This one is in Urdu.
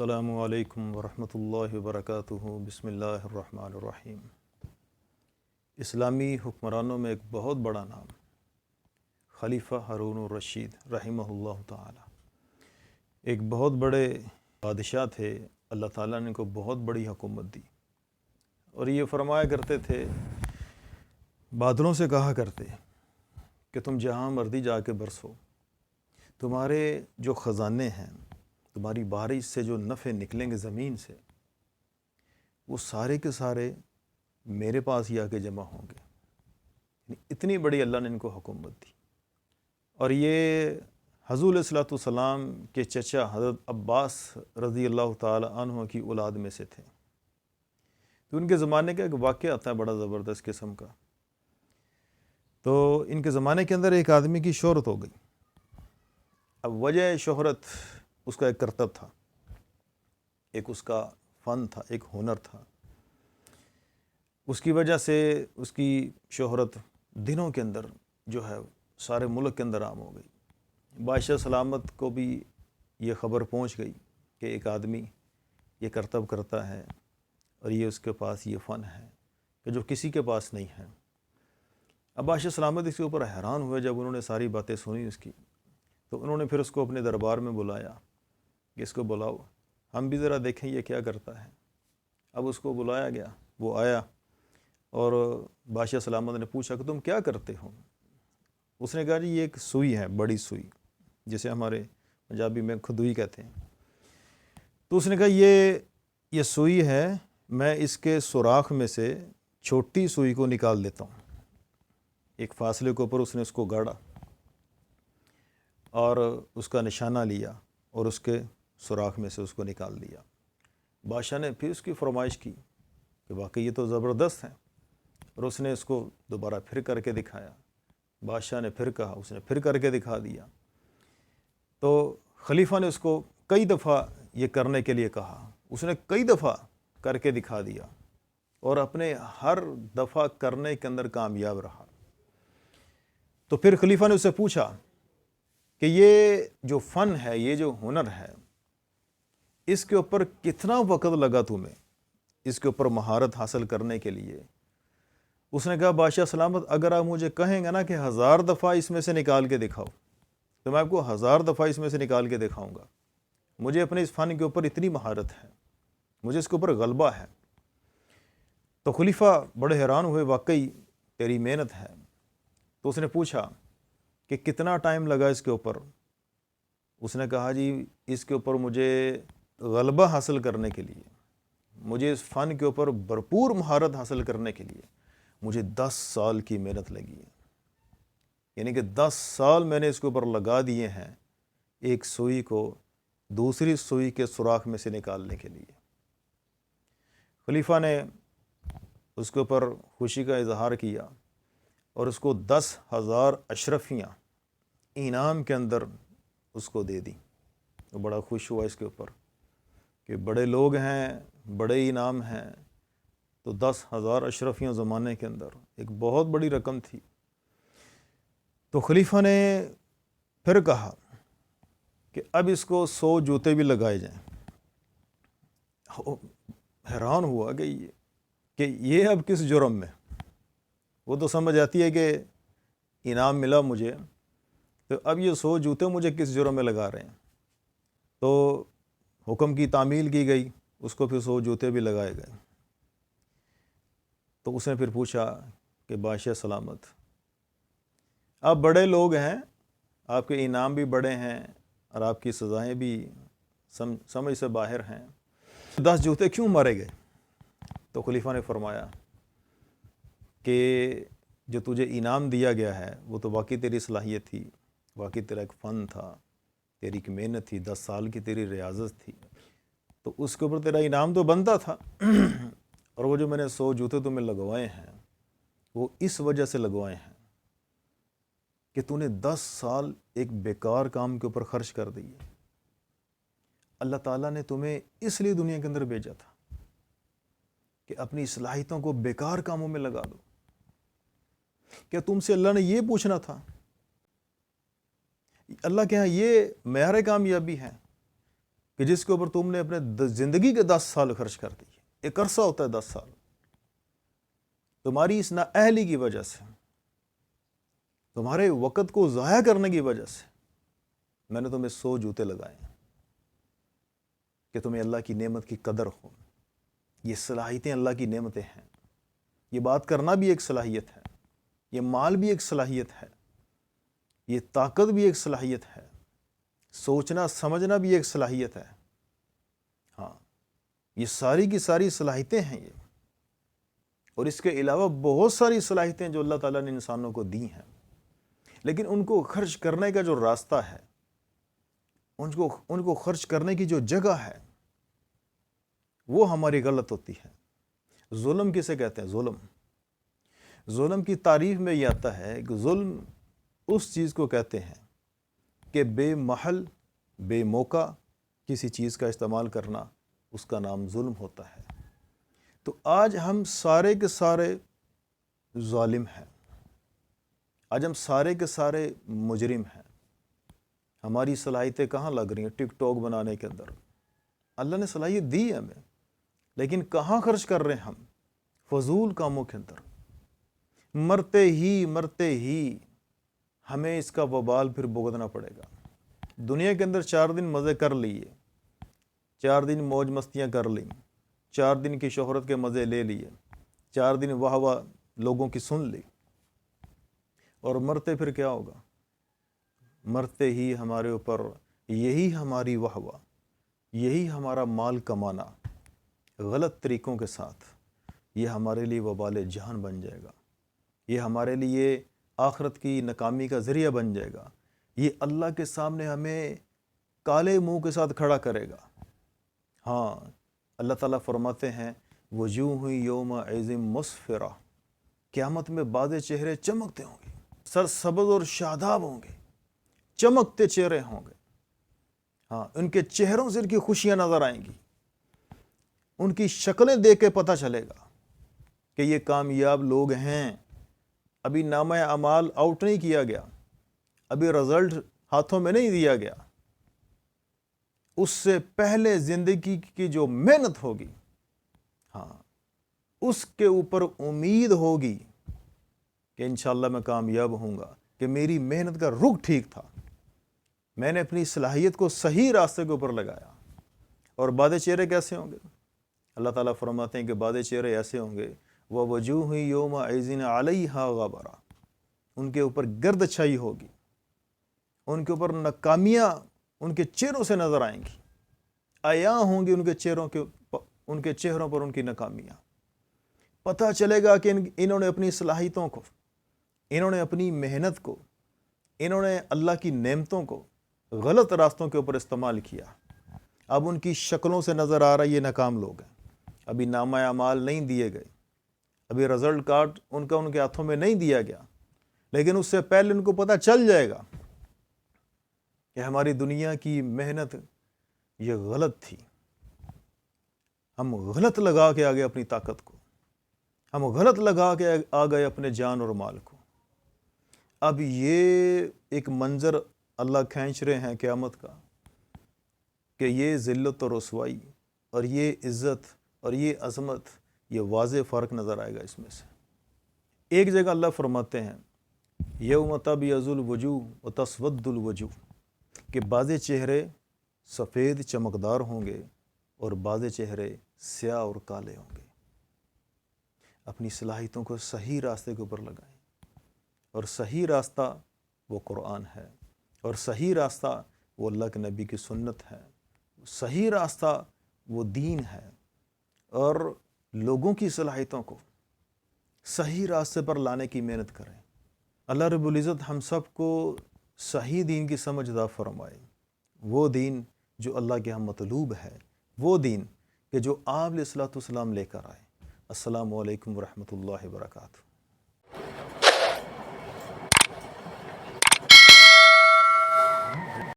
السلام علیکم ورحمۃ اللہ وبرکاتہ۔ بسم اللہ الرحمن الرحیم۔ اسلامی حکمرانوں میں ایک بہت بڑا نام خلیفہ ہارون الرشید رحمہ اللہ تعالی، ایک بہت بڑے بادشاہ تھے۔ اللہ تعالیٰ نے ان کو بہت بڑی حکومت دی اور یہ فرمایا کرتے تھے، بادلوں سے کہا کرتے کہ تم جہاں مرضی جا کے برسو، تمہارے جو خزانے ہیں، تمہاری بارش سے جو نفع نکلیں گے زمین سے، وہ سارے کے سارے میرے پاس ہی آ کے جمع ہوں گے۔ یعنی اتنی بڑی اللہ نے ان کو حکومت دی۔ اور یہ حضور علیہ الصلوۃ والسلام کے چچا حضرت عباس رضی اللہ تعالی عنہ کی اولاد میں سے تھے۔ تو ان کے زمانے کا ایک واقعہ آتا ہے بڑا زبردست قسم کا۔ تو ان کے زمانے کے اندر ایک آدمی کی شہرت ہو گئی۔ اب وجہ شہرت اس کا ایک کرتب تھا، ایک اس کا فن تھا، ایک ہنر تھا۔ اس کی وجہ سے اس کی شہرت دنوں کے اندر جو ہے سارے ملک کے اندر عام ہو گئی۔ بادشاہ سلامت کو بھی یہ خبر پہنچ گئی کہ ایک آدمی یہ کرتب کرتا ہے اور یہ اس کے پاس یہ فن ہے کہ جو کسی کے پاس نہیں ہے۔ اب بادشاہ سلامت اس کے اوپر حیران ہوئے جب انہوں نے ساری باتیں سنی اس کی، تو انہوں نے پھر اس کو اپنے دربار میں بلایا کہ اس کو بلاؤ، ہم بھی ذرا دیکھیں یہ کیا کرتا ہے۔ اب اس کو بلایا گیا، وہ آیا اور بادشاہ سلامت نے پوچھا کہ تم کیا کرتے ہو؟ اس نے کہا جی یہ ایک سوئی ہے، بڑی سوئی، جسے ہمارے پنجابی میں کھدوئی کہتے ہیں۔ تو اس نے کہا یہ سوئی ہے، میں اس کے سوراخ میں سے چھوٹی سوئی کو نکال دیتا ہوں۔ ایک فاصلے کے اوپر اس نے اس کو گاڑا اور اس کا نشانہ لیا اور اس کے سوراخ میں سے اس کو نکال دیا۔ بادشاہ نے پھر اس کی فرمائش کی کہ واقعی یہ تو زبردست ہے، اور اس نے اس کو دوبارہ پھر کر کے دکھایا۔ بادشاہ نے پھر کہا، اس نے پھر کر کے دکھا دیا۔ تو خلیفہ نے اس کو کئی دفعہ یہ کرنے کے لیے کہا، اس نے کئی دفعہ کر کے دکھا دیا اور اپنے ہر دفعہ کرنے کے اندر کامیاب رہا۔ تو پھر خلیفہ نے اس سے پوچھا کہ یہ جو فن ہے، یہ جو ہنر ہے، اس کے اوپر کتنا وقت لگا تمہیں اس کے اوپر مہارت حاصل کرنے کے لیے؟ اس نے کہا بادشاہ سلامت اگر آپ مجھے کہیں گے نا کہ 1000 دفعہ اس میں سے نکال کے دکھاؤ، تو میں آپ کو 1000 دفعہ اس میں سے نکال کے دکھاؤں گا۔ مجھے اپنے اس فن کے اوپر اتنی مہارت ہے، مجھے اس کے اوپر غلبہ ہے۔ تو خلیفہ بڑے حیران ہوئے، واقعی تیری محنت ہے۔ تو اس نے پوچھا کہ کتنا ٹائم لگا اس کے اوپر؟ اس نے کہا جی اس کے اوپر مجھے غلبہ حاصل کرنے کے لیے، مجھے اس فن کے اوپر بھرپور مہارت حاصل کرنے کے لیے مجھے 10 سال کی محنت لگی ہے۔ یعنی کہ 10 سال میں نے اس کے اوپر لگا دیے ہیں ایک سوئی کو دوسری سوئی کے سوراخ میں سے نکالنے کے لیے۔ خلیفہ نے اس کے اوپر خوشی کا اظہار کیا اور اس کو 10,000 اشرفیاں انعام کے اندر اس کو دے دی۔ وہ بڑا خوش ہوا اس کے اوپر کہ بڑے لوگ ہیں، بڑے انعام ہیں۔ تو 10,000 اشرفیاں زمانے کے اندر ایک بہت بڑی رقم تھی۔ تو خلیفہ نے پھر کہا کہ اب اس کو 100 جوتے بھی لگائے جائیں۔ حیران ہوا کہ یہ اب کس جرم میں؟ وہ تو سمجھ آتی ہے کہ انعام ملا مجھے، تو اب یہ 100 جوتے مجھے کس جرم میں لگا رہے ہیں؟ تو حکم کی تعمیل کی گئی، اس کو پھر 100 جوتے بھی لگائے گئے۔ تو اس نے پھر پوچھا کہ بادشاہ سلامت آپ بڑے لوگ ہیں، آپ کے انعام بھی بڑے ہیں اور آپ کی سزائیں بھی سمجھ سے باہر ہیں، 10 جوتے کیوں مارے گئے؟ تو خلیفہ نے فرمایا کہ جو تجھے انعام دیا گیا ہے وہ تو واقعی تیری صلاحیت تھی، واقعی تیرا ایک فن تھا، تیری ایک محنت تھی، 10 سال کی تیری ریاضت تھی، تو اس کے اوپر تیرا انعام تو بنتا تھا۔ اور وہ جو میں نے 100 جوتے تمہیں لگوائے ہیں وہ اس وجہ سے لگوائے ہیں کہ تو نے 10 سال ایک بیکار کام کے اوپر خرچ کر دی ہے۔ اللہ تعالیٰ نے تمہیں اس لیے دنیا کے اندر بھیجا تھا کہ اپنی صلاحیتوں کو بیکار کاموں میں لگا دو۔ کیا تم سے اللہ نے یہ پوچھنا تھا؟ اللہ کے ہاں یہ معیار کامیابی ہے کہ جس کے اوپر تم نے اپنے زندگی کے 10 سال خرچ کر دیے. ایک عرصہ ہوتا ہے 10 سال. تمہاری اس نااہلی کی وجہ سے، تمہارے وقت کو ضائع کرنے کی وجہ سے میں نے تمہیں 100 جوتے لگائے ہیں کہ تمہیں اللہ کی نعمت کی قدر ہو. یہ صلاحیتیں اللہ کی نعمتیں ہیں. یہ بات کرنا بھی ایک صلاحیت ہے، یہ مال بھی ایک صلاحیت ہے، یہ طاقت بھی ایک صلاحیت ہے، سوچنا سمجھنا بھی ایک صلاحیت ہے. ہاں، یہ ساری کی ساری صلاحیتیں ہیں یہ. اور اس کے علاوہ بہت ساری صلاحیتیں جو اللہ تعالیٰ نے انسانوں کو دی ہیں، لیکن ان کو خرچ کرنے کا جو راستہ ہے، ان کو خرچ کرنے کی جو جگہ ہے، وہ ہماری غلط ہوتی ہے. ظلم کسے کہتے ہیں؟ ظلم کی تعریف میں یہ آتا ہے کہ ظلم اس چیز کو کہتے ہیں کہ بے محل بے موقع کسی چیز کا استعمال کرنا، اس کا نام ظلم ہوتا ہے. تو آج ہم سارے کے سارے ظالم ہیں، آج ہم سارے کے سارے مجرم ہیں. ہماری صلاحیتیں کہاں لگ رہی ہیں؟ ٹک ٹاک بنانے کے اندر. اللہ نے صلاحیت دی ہے ہمیں، لیکن کہاں خرچ کر رہے ہیں ہم؟ فضول کاموں کے اندر. مرتے ہی ہمیں اس کا وبال پھر بھگتنا پڑے گا. دنیا کے اندر 4 دن مزے کر لیے، 4 دن موج مستیاں کر لیں، 4 دن کی شہرت کے مزے لے لیے، 4 دن واہ واہ لوگوں کی سن لی، اور مرتے پھر کیا ہوگا؟ مرتے ہی ہمارے اوپر یہی ہماری واہ واہ، یہی ہمارا مال کمانا غلط طریقوں کے ساتھ، یہ ہمارے لیے وبال جہان بن جائے گا. یہ ہمارے لیے آخرت کی ناکامی کا ذریعہ بن جائے گا. یہ اللہ کے سامنے ہمیں کالے منہ کے ساتھ کھڑا کرے گا. ہاں، اللہ تعالیٰ فرماتے ہیں وجوہ یوم عظیم مسفرہ، قیامت میں بعض چہرے چمکتے ہوں گے، سرسبز اور شاداب ہوں گے، چمکتے چہرے ہوں گے. ہاں، ان کے چہروں سے ان کی خوشیاں نظر آئیں گی. ان کی شکلیں دیکھ کے پتہ چلے گا کہ یہ کامیاب لوگ ہیں. ابھی نامہ اعمال آؤٹ نہیں کیا گیا، ابھی رزلٹ ہاتھوں میں نہیں دیا گیا. اس سے پہلے زندگی کی جو محنت ہوگی، ہاں، اس کے اوپر امید ہوگی کہ انشاءاللہ میں کامیاب ہوں گا، کہ میری محنت کا رخ ٹھیک تھا، میں نے اپنی صلاحیت کو صحیح راستے کے اوپر لگایا. اور بعض چہرے کیسے ہوں گے؟ اللہ تعالیٰ فرماتے ہیں کہ بعض چہرے ایسے ہوں گے وَوَجُوهٌ يَوْمَئِذٍ عَلَيْهَا غَبَرَةٌ، ان کے اوپر گرد چھائی ہوگی، ان کے اوپر ناکامیاں ان کے چہروں سے نظر آئیں گی، عیاں ہوں گی ان کے چہروں پر ان کی ناکامیاں. پتہ چلے گا کہ انہوں نے اپنی صلاحیتوں کو، انہوں نے اپنی محنت کو، انہوں نے اللہ کی نعمتوں کو غلط راستوں کے اوپر استعمال کیا. اب ان کی شکلوں سے نظر آ رہا ہے یہ ناکام لوگ ہیں. ابھی نامہ اعمال نہیں دیے گئے، ابھی رزلٹ کارڈ ان کے ہاتھوں میں نہیں دیا گیا، لیکن اس سے پہلے ان کو پتہ چل جائے گا کہ ہماری دنیا کی محنت یہ غلط تھی. ہم غلط لگا کے آ گئے اپنی طاقت کو، ہم غلط لگا کے آ گئے اپنے جان اور مال کو. اب یہ ایک منظر اللہ کھینچ رہے ہیں قیامت کا کہ یہ ذلت اور رسوائی اور یہ عزت اور یہ عظمت، یہ واضح فرق نظر آئے گا اس میں سے. ایک جگہ اللہ فرماتے ہیں یوم تبیض الوجوہ وتسود الوجوہ، کہ بعض چہرے سفید چمکدار ہوں گے اور بعض چہرے سیاہ اور کالے ہوں گے. اپنی صلاحیتوں کو صحیح راستے کے اوپر لگائیں، اور صحیح راستہ وہ قرآن ہے، اور صحیح راستہ وہ اللہ کے نبی کی سنت ہے، صحیح راستہ وہ دین ہے. اور لوگوں کی صلاحیتوں کو صحیح راستے پر لانے کی محنت کریں. اللہ رب العزت ہم سب کو صحیح دین کی سمجھ عطا فرمائے، وہ دین جو اللہ کے ہم مطلوب ہے، وہ دین کہ جو آپ علیہ الصلوۃ والسلام لے کر آئے. السلام علیکم ورحمۃ اللہ وبرکاتہ.